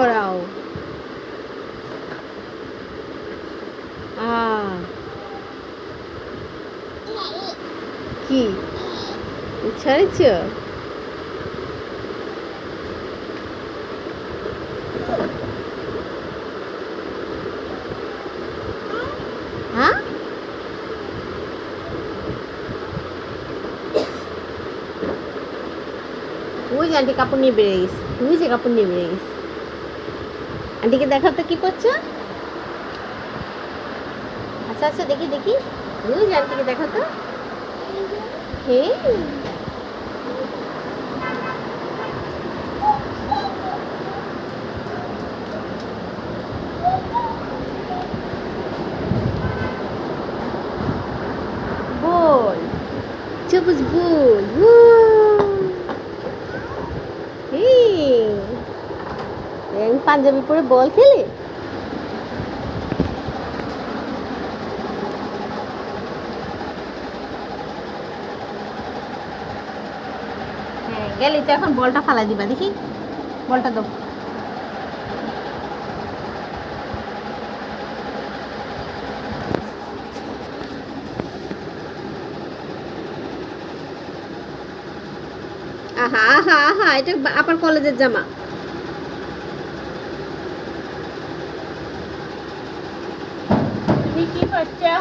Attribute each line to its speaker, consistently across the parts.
Speaker 1: ছড়াও। কি ছড়েছ? হ্যাঁ, ওই যে আন্টি কাপড় নিয়ে বেরিয়ে গেছে, ওই যে কাপড় নিয়ে বেরিয়ে গেছে। আন্টিকে দেখাও তো কি করছো। আচ্ছা আচ্ছা, দেখি দেখি, ওই যে আন্টিকে দেখাও তো। হ্যাঁ, বল, সবুজ বল। পাঞ্জাবি পরে বল খেলে। হ্যাঁ, গেলি তো এখন বলটা ফালাই দিবা, দেখি বলটা দাও। আহা আহা আহা, এটা আবার কলেজের জামা। তুমি কি করছো?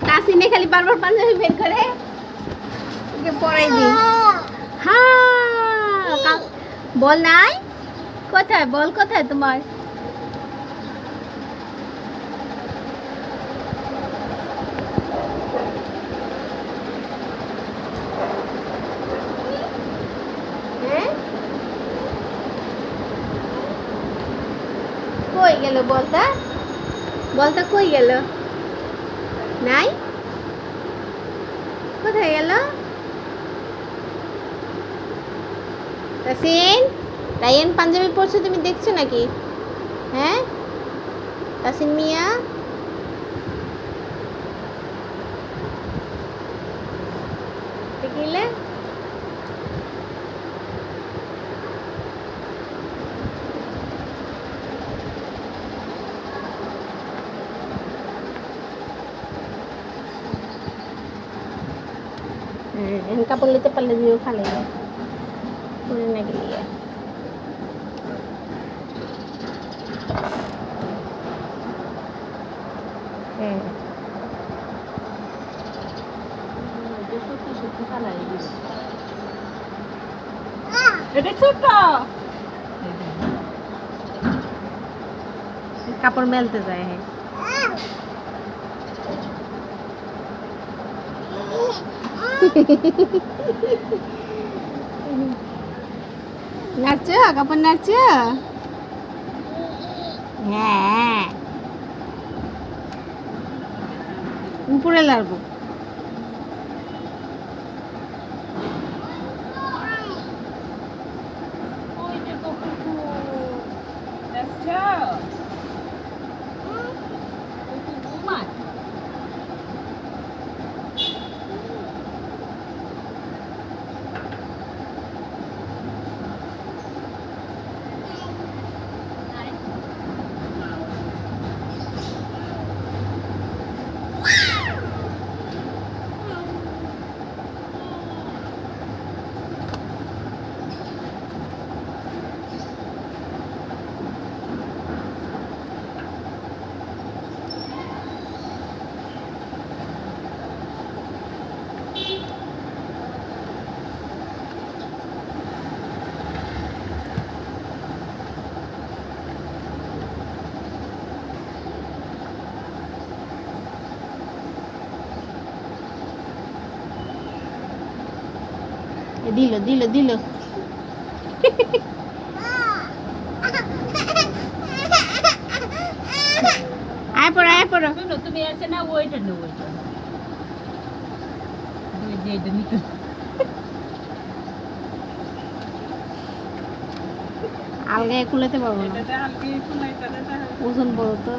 Speaker 1: তাসিনে খালি বারবার পাঞ্জাবি বের করে পরাই দি। হ্যাঁ, বল নাই, কোথায় বল, কোথায় তোমার? হ্যাঁ, কই গেল বলটা? বলটা কই গেল? নাই, কোথায় গেল? তাসিন, রায়ান পাঞ্জাবি পরছো, তুমি দেখছো নাকি? হ্যাঁ, তাসিন মিয়া, দেখিলে কাপড় নিতে পারলে দিও, খালে পরে না গেলিয়ে। হ্যাঁ, কাপড় মেলতে যায়। হ্যাঁ, নাচছো, কাপড় নাচছো। হ্যাঁ, উপরে লাগবো। দিল দিল দিল। আয় পড়ো, আয় পড়ো।
Speaker 2: তুমি আছে না, ওইটা নো, ওইটা যেটা নিতে
Speaker 1: আলগায় কুলাতে পারবো না, ওজন বড় তো।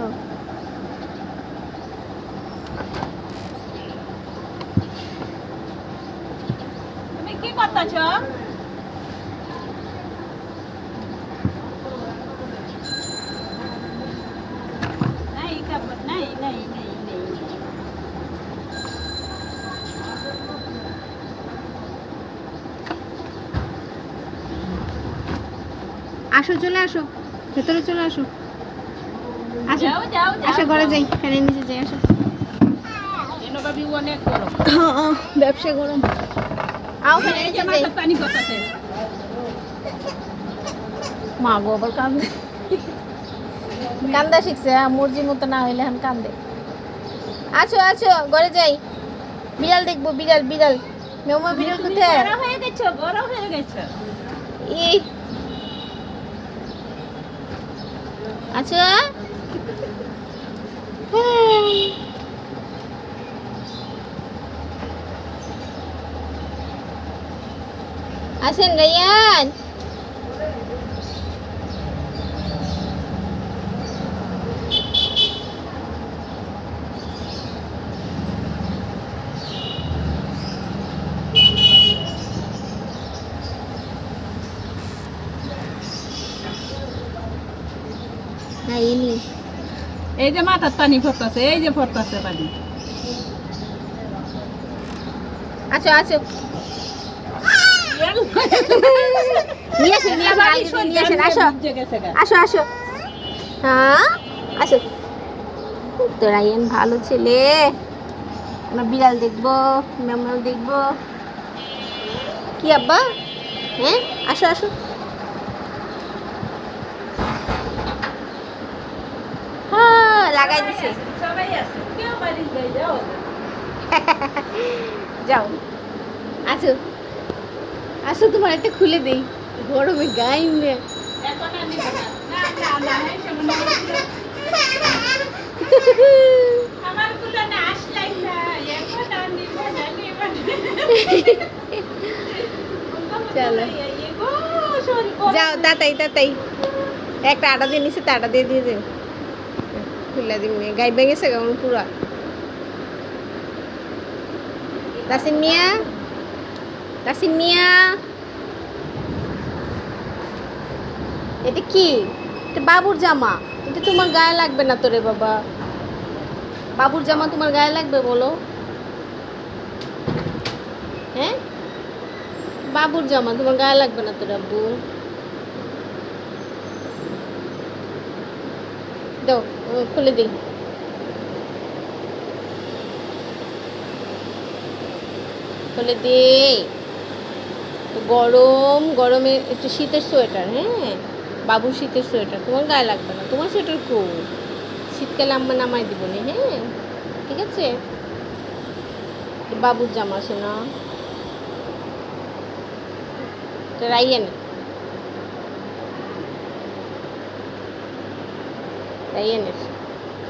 Speaker 2: তুমি কি করতেছ?
Speaker 1: আসো, চলে আসো, ভেতরে চলে আসো। আসো
Speaker 2: যাও যাও
Speaker 1: আসো, ঘরে যাই, ফ্যানের নিচে যাই, আসো।
Speaker 2: এনো ভাবি অনেক গরম
Speaker 1: ব্যবসা গরম, আও ফ্যানের
Speaker 2: এই
Speaker 1: নিচে
Speaker 2: যে
Speaker 1: যাই।
Speaker 2: মাথা পানি করতেছে
Speaker 1: মা গো আবার কান্দে, কান্দা শিখছে, মুরজির মতো না হইলে এখন কান্দে। আছো আছো, ঘরে যাই, বিড়াল দেখবো, বিড়াল বিড়াল, মেমো বিড়াল
Speaker 2: তুমি
Speaker 1: কোথায়?
Speaker 2: বড় হয়ে গেছো বড় হয়ে গেছো
Speaker 1: ই আছো, আসেন রায়ান। হ্যাঁ ইনি
Speaker 2: এই যে মাথার পানি পড়তেছে এই যে পড়তেছে পানি
Speaker 1: আছো আছো, নিয়ে আসেন নিয়ে আসেন, আগে দিয়ে নিয়ে আসেন, আসো আসো আসো, হ্যাঁ আসো। তো রায়ান ভালো ছেলে, আমরা বিড়াল দেখবো, মেমো দেখবো, কি আব্বা? হ্যাঁ আসো আসো, হ্যাঁ লাগাই দিছে।
Speaker 2: সবাই আছে কেউ বাড়ি যায় যাও
Speaker 1: যাও, আসো আসো, তোমার একটা খুলে দেই, গরমে গায়ে মে।
Speaker 2: এখন আর নিব না না না না সেমন আমার কুলা না আসলাই না এখন আর নিব না
Speaker 1: চলো যাও, তাতাই তাতাই, একটা আটা দিয়ে নিচে, তা আটা দিয়ে দিয়ে যাও, খুলে দিন, গাই ভেঙেছে কেমন পুরা। তাসিন মিয়া, তাসিন মিয়া, এটা কি? এটা বাবুর জামা, এটা তোমার গায়ে লাগবে না তো রে বাবা, বাবুর জামা তোমার গায়ে লাগবে বলো? হ্যাঁ বাবুর জামা তোমার গায়ে লাগবে না তো রে আব্বু, দাও খুলে দিই, খুলে দে। তো গরম, গরমে একটু শীতের সোয়েটার, হ্যাঁ বাবুর শীতের সোয়েটার, তোমার গায়ে লাগবে না, তোমার সোয়েটার খুব শীতকালে আম্মা নামাই দিব না, হ্যাঁ ঠিক আছে। বাবুর জামা আছে না, রাইয়ানের, রাইয়ানের